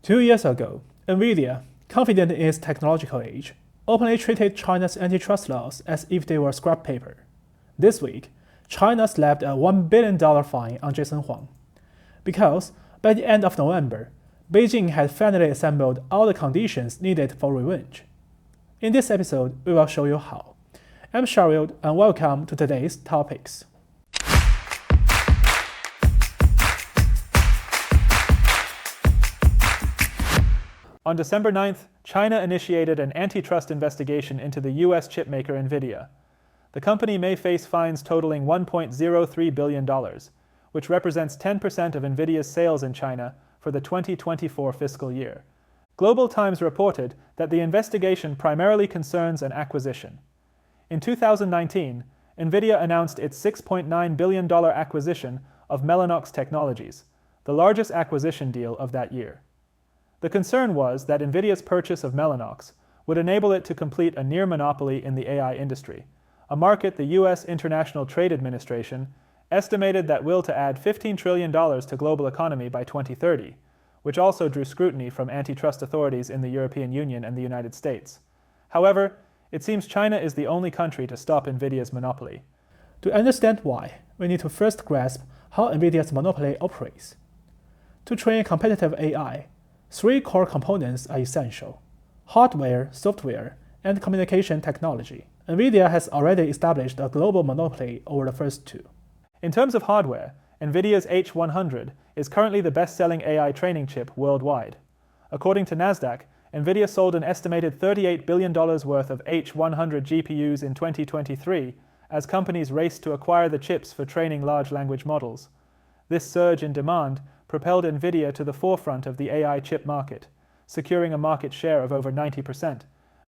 2 years ago, Nvidia, confident in its technological age, openly treated China's antitrust laws as if they were scrap paper. This week, China slapped a $1 billion fine on Jason Huang. Because, by the end of November, Beijing had finally assembled all the conditions needed for revenge. In this episode, we will show you how. I'm Sharil, and welcome to today's topics. On December 9th, China initiated an antitrust investigation into the US chipmaker Nvidia. The company may face fines totaling $1.03 billion, which represents 10% of Nvidia's sales in China for the 2024 fiscal year. Global Times reported that the investigation primarily concerns an acquisition. In 2019, Nvidia announced its $6.9 billion acquisition of Mellanox Technologies, the largest acquisition deal of that year. The concern was that Nvidia's purchase of Mellanox would enable it to complete a near monopoly in the AI industry, a market the U.S. International Trade Administration estimated that will to add $15 trillion to global economy by 2030, which also drew scrutiny from antitrust authorities in the European Union and the United States. However, it seems China is the only country to stop Nvidia's monopoly. To understand why, we need to first grasp how Nvidia's monopoly operates. To train competitive AI, three core components are essential: hardware, software, and communication technology. Nvidia has already established a global monopoly over the first two. In terms of hardware, Nvidia's H100 is currently the best-selling AI training chip worldwide. According to Nasdaq, Nvidia sold an estimated $38 billion worth of H100 GPUs in 2023 as companies raced to acquire the chips for training large language models. This surge in demand propelled Nvidia to the forefront of the AI chip market, securing a market share of over 90%.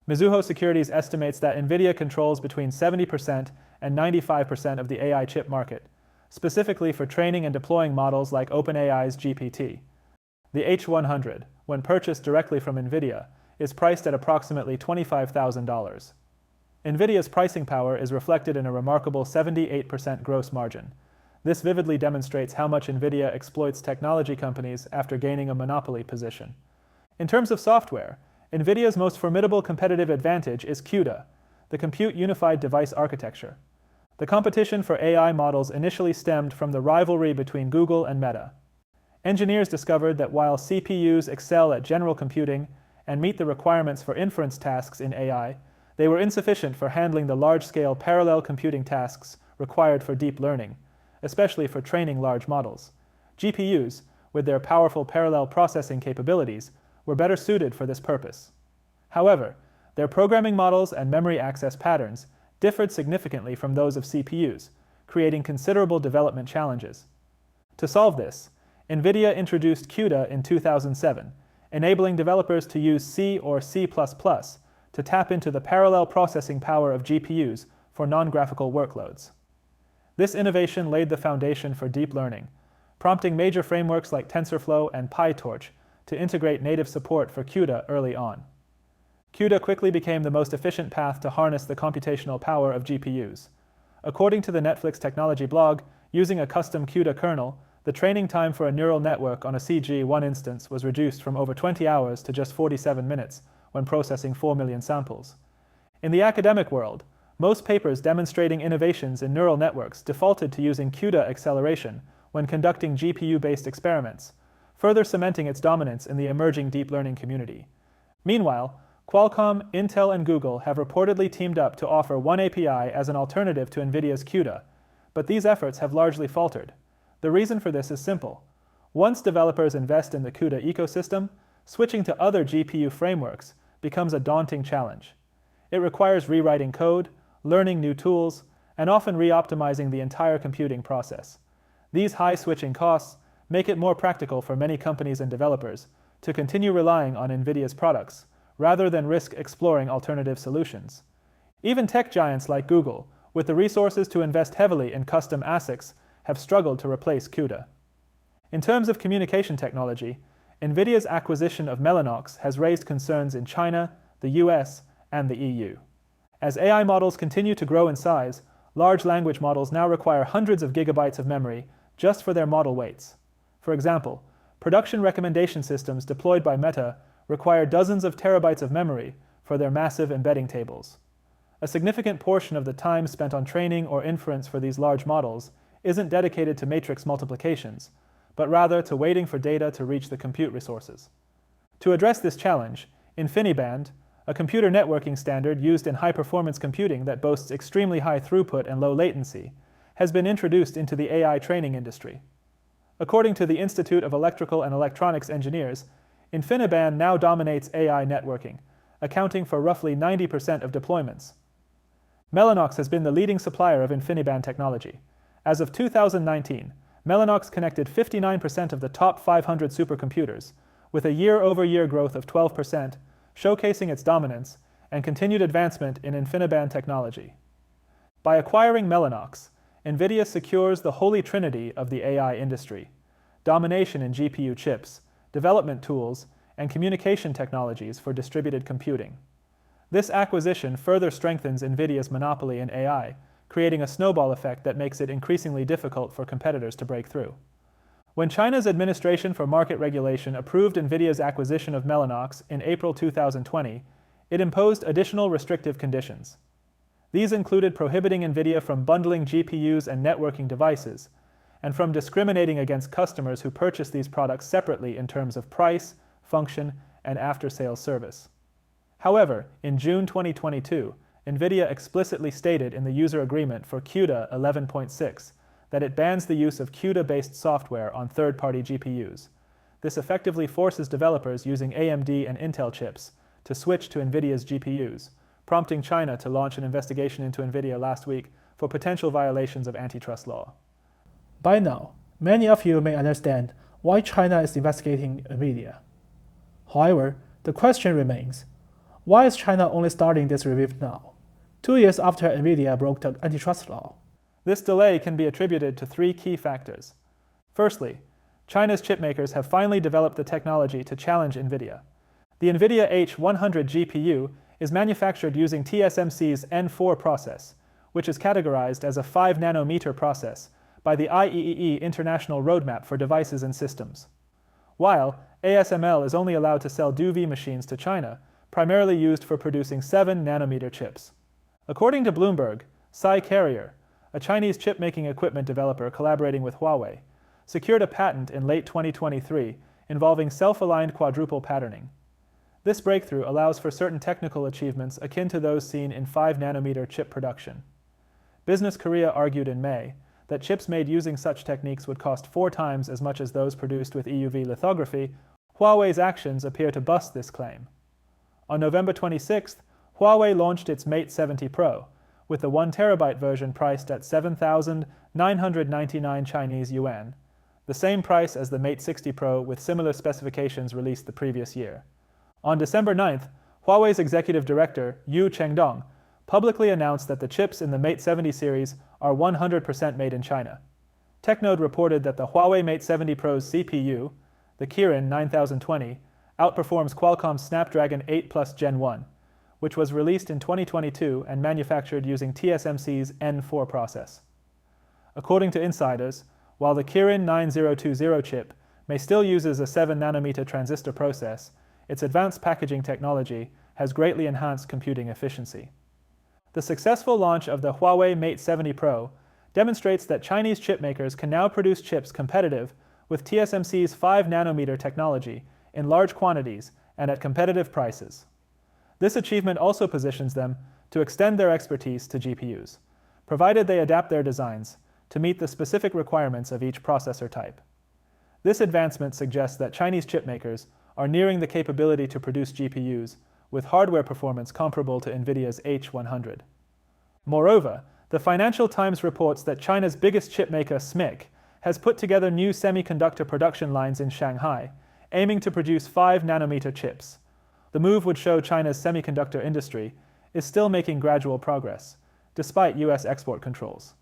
Mizuho Securities estimates that Nvidia controls between 70% and 95% of the AI chip market, specifically for training and deploying models like OpenAI's GPT. The H100, when purchased directly from Nvidia, is priced at approximately $25,000. Nvidia's pricing power is reflected in a remarkable 78% gross margin. This vividly demonstrates how much Nvidia exploits technology companies after gaining a monopoly position. In terms of software, Nvidia's most formidable competitive advantage is CUDA, the Compute Unified Device Architecture. The competition for AI models initially stemmed from the rivalry between Google and Meta. Engineers discovered that while CPUs excel at general computing and meet the requirements for inference tasks in AI, they were insufficient for handling the large-scale parallel computing tasks required for deep learning, especially for training large models. GPUs, with their powerful parallel processing capabilities, were better suited for this purpose. However, their programming models and memory access patterns differed significantly from those of CPUs, creating considerable development challenges. To solve this, Nvidia introduced CUDA in 2007, enabling developers to use C or C++ to tap into the parallel processing power of GPUs for non-graphical workloads. This innovation laid the foundation for deep learning, prompting major frameworks like TensorFlow and PyTorch to integrate native support for CUDA early on. CUDA quickly became the most efficient path to harness the computational power of GPUs. According to the Netflix technology blog, using a custom CUDA kernel, the training time for a neural network on a CG1 instance was reduced from over 20 hours to just 47 minutes when processing 4 million samples. In the academic world, most papers demonstrating innovations in neural networks defaulted to using CUDA acceleration when conducting GPU-based experiments, further cementing its dominance in the emerging deep learning community. Meanwhile, Qualcomm, Intel, and Google have reportedly teamed up to offer one API as an alternative to Nvidia's CUDA, but these efforts have largely faltered. The reason for this is simple. Once developers invest in the CUDA ecosystem, switching to other GPU frameworks becomes a daunting challenge. It requires rewriting code, learning new tools, and often re-optimizing the entire computing process. These high switching costs make it more practical for many companies and developers to continue relying on Nvidia's products, rather than risk exploring alternative solutions. Even tech giants like Google, with the resources to invest heavily in custom ASICs, have struggled to replace CUDA. In terms of communication technology, Nvidia's acquisition of Mellanox has raised concerns in China, the US, and the EU. As AI models continue to grow in size, large language models now require hundreds of gigabytes of memory just for their model weights. For example, production recommendation systems deployed by Meta require dozens of terabytes of memory for their massive embedding tables. A significant portion of the time spent on training or inference for these large models isn't dedicated to matrix multiplications, but rather to waiting for data to reach the compute resources. To address this challenge, InfiniBand, a computer networking standard used in high-performance computing that boasts extremely high throughput and low latency, has been introduced into the AI training industry. According to the Institute of Electrical and Electronics Engineers, InfiniBand now dominates AI networking, accounting for roughly 90% of deployments. Mellanox has been the leading supplier of InfiniBand technology. As of 2019, Mellanox connected 59% of the top 500 supercomputers, with a year-over-year growth of 12%, showcasing its dominance and continued advancement in InfiniBand technology. By acquiring Mellanox, Nvidia secures the holy trinity of the AI industry: domination in GPU chips, development tools, and communication technologies for distributed computing. This acquisition further strengthens Nvidia's monopoly in AI, creating a snowball effect that makes it increasingly difficult for competitors to break through. When China's Administration for Market Regulation approved Nvidia's acquisition of Mellanox in April 2020, it imposed additional restrictive conditions. These included prohibiting Nvidia from bundling GPUs and networking devices, and from discriminating against customers who purchase these products separately in terms of price, function, and after-sales service. However, in June 2022, Nvidia explicitly stated in the user agreement for CUDA 11.6 that it bans the use of CUDA-based software on third-party GPUs. This effectively forces developers using AMD and Intel chips to switch to Nvidia's GPUs, prompting China to launch an investigation into Nvidia last week for potential violations of antitrust law. By now, many of you may understand why China is investigating Nvidia. However, the question remains, why is China only starting this review now, 2 years after Nvidia broke the antitrust law? This delay can be attributed to three key factors. Firstly, China's chipmakers have finally developed the technology to challenge Nvidia. The Nvidia H100 GPU is manufactured using TSMC's N4 process, which is categorized as a 5-nanometer process by the IEEE International Roadmap for Devices and Systems. While ASML is only allowed to sell DUV machines to China, primarily used for producing 7-nanometer chips. According to Bloomberg, Cy Carrier, a Chinese chip-making equipment developer collaborating with Huawei, secured a patent in late 2023 involving self-aligned quadruple patterning. This breakthrough allows for certain technical achievements akin to those seen in 5-nanometer chip production. Business Korea argued in May that chips made using such techniques would cost 4 times as much as those produced with EUV lithography. Huawei's actions appear to bust this claim. On November 26th, Huawei launched its Mate 70 Pro, with the 1TB version priced at 7,999 Chinese yuan, the same price as the Mate 60 Pro with similar specifications released the previous year. On December 9th, Huawei's executive director, Yu Chengdong, publicly announced that the chips in the Mate 70 series are 100% made in China. TechNode reported that the Huawei Mate 70 Pro's CPU, the Kirin 9020, outperforms Qualcomm's Snapdragon 8 Plus Gen 1, which was released in 2022 and manufactured using TSMC's N4 process. According to insiders, while the Kirin 9020 chip may still uses a 7-nanometer transistor process, its advanced packaging technology has greatly enhanced computing efficiency. The successful launch of the Huawei Mate 70 Pro demonstrates that Chinese chipmakers can now produce chips competitive with TSMC's 5-nanometer technology in large quantities and at competitive prices. This achievement also positions them to extend their expertise to GPUs, provided they adapt their designs to meet the specific requirements of each processor type. This advancement suggests that Chinese chipmakers are nearing the capability to produce GPUs with hardware performance comparable to Nvidia's H100. Moreover, the Financial Times reports that China's biggest chipmaker, SMIC, has put together new semiconductor production lines in Shanghai, aiming to produce 5-nanometer chips. The move would show China's semiconductor industry is still making gradual progress, despite US export controls.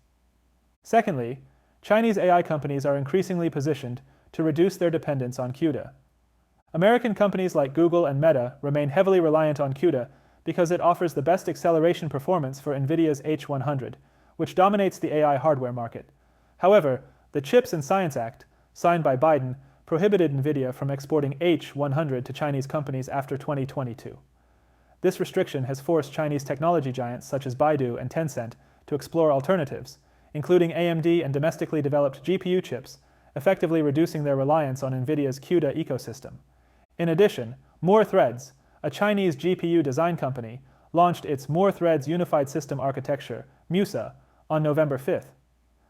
Secondly, Chinese AI companies are increasingly positioned to reduce their dependence on CUDA. American companies like Google and Meta remain heavily reliant on CUDA because it offers the best acceleration performance for Nvidia's H100, which dominates the AI hardware market. However, the CHIPS and Science Act, signed by Biden, prohibited Nvidia from exporting H100 to Chinese companies after 2022. This restriction has forced Chinese technology giants such as Baidu and Tencent to explore alternatives, including AMD and domestically developed GPU chips, effectively reducing their reliance on Nvidia's CUDA ecosystem. In addition, More Threads, a Chinese GPU design company, launched its More Threads Unified System Architecture, MUSA, on November 5th.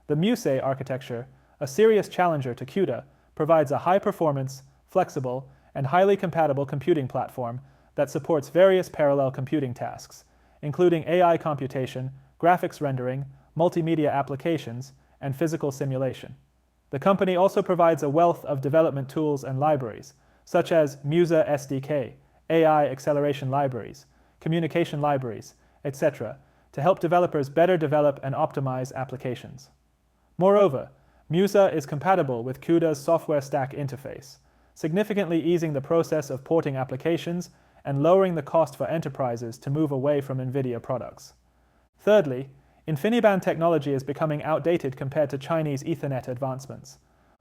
The MUSA architecture, a serious challenger to CUDA, provides a high-performance, flexible, and highly compatible computing platform that supports various parallel computing tasks, including AI computation, graphics rendering, multimedia applications, and physical simulation. The company also provides a wealth of development tools and libraries, such as MUSA SDK, AI acceleration libraries, communication libraries, etc., to help developers better develop and optimize applications. Moreover, MUSA is compatible with CUDA's software stack interface, significantly easing the process of porting applications and lowering the cost for enterprises to move away from Nvidia products. Thirdly, InfiniBand technology is becoming outdated compared to Chinese Ethernet advancements.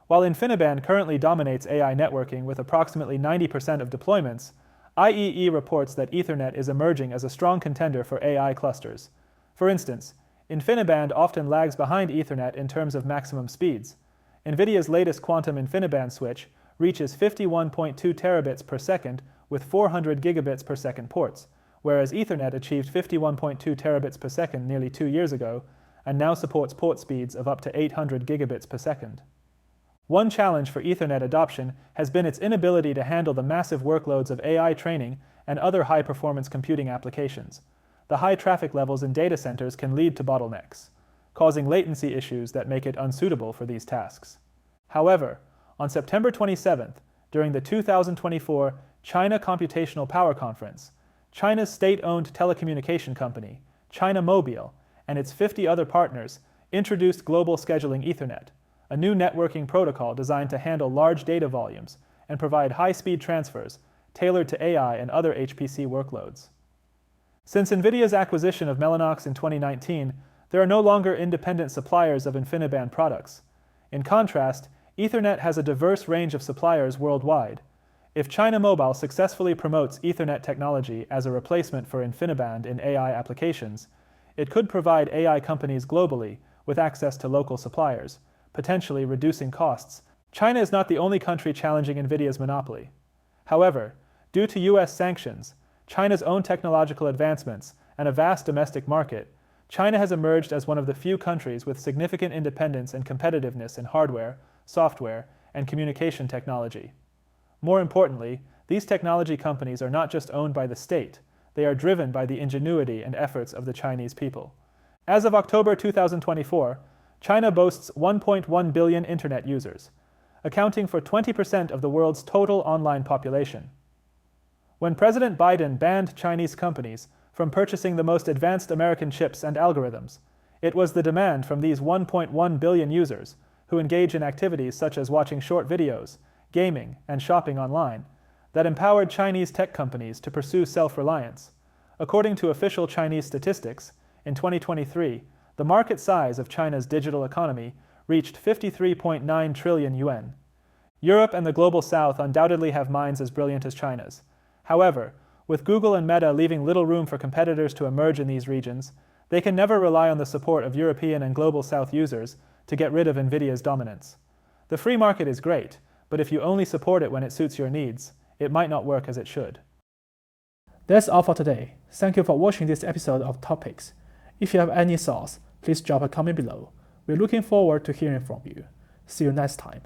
While InfiniBand currently dominates AI networking with approximately 90% of deployments, IEE reports that Ethernet is emerging as a strong contender for AI clusters. For instance, InfiniBand often lags behind Ethernet in terms of maximum speeds. Nvidia's latest quantum InfiniBand switch reaches 51.2 terabits per second with 400 gigabits per second ports, whereas Ethernet achieved 51.2 terabits per second nearly 2 years ago and now supports port speeds of up to 800 gigabits per second. One challenge for Ethernet adoption has been its inability to handle the massive workloads of AI training and other high-performance computing applications. The high traffic levels in data centers can lead to bottlenecks, causing latency issues that make it unsuitable for these tasks. However, on September 27th, during the 2024 China Computational Power Conference, China's state-owned telecommunication company, China Mobile, and its 50 other partners introduced Global Scheduling Ethernet, a new networking protocol designed to handle large data volumes and provide high-speed transfers tailored to AI and other HPC workloads. Since Nvidia's acquisition of Mellanox in 2019, there are no longer independent suppliers of InfiniBand products. In contrast, Ethernet has a diverse range of suppliers worldwide. If China Mobile successfully promotes Ethernet technology as a replacement for InfiniBand in AI applications, it could provide AI companies globally with access to local suppliers, potentially reducing costs. China is not the only country challenging Nvidia's monopoly. However, due to US sanctions, China's own technological advancements, and a vast domestic market, China has emerged as one of the few countries with significant independence and competitiveness in hardware, software, and communication technology. More importantly, these technology companies are not just owned by the state, they are driven by the ingenuity and efforts of the Chinese people. As of October 2024, China boasts 1.1 billion internet users, accounting for 20% of the world's total online population. When President Biden banned Chinese companies from purchasing the most advanced American chips and algorithms, it was the demand from these 1.1 billion users, who engage in activities such as watching short videos, gaming, and shopping online, that empowered Chinese tech companies to pursue self-reliance. According to official Chinese statistics, in 2023, the market size of China's digital economy reached 53.9 trillion yuan. Europe and the global south undoubtedly have minds as brilliant as China's. However, with Google and Meta leaving little room for competitors to emerge in these regions, they can never rely on the support of European and global south users to get rid of Nvidia's dominance. The free market is great, but if you only support it when it suits your needs, it might not work as it should. That's all for today. Thank you for watching this episode of Topics. If you have any thoughts, please drop a comment below. We're looking forward to hearing from you. See you next time.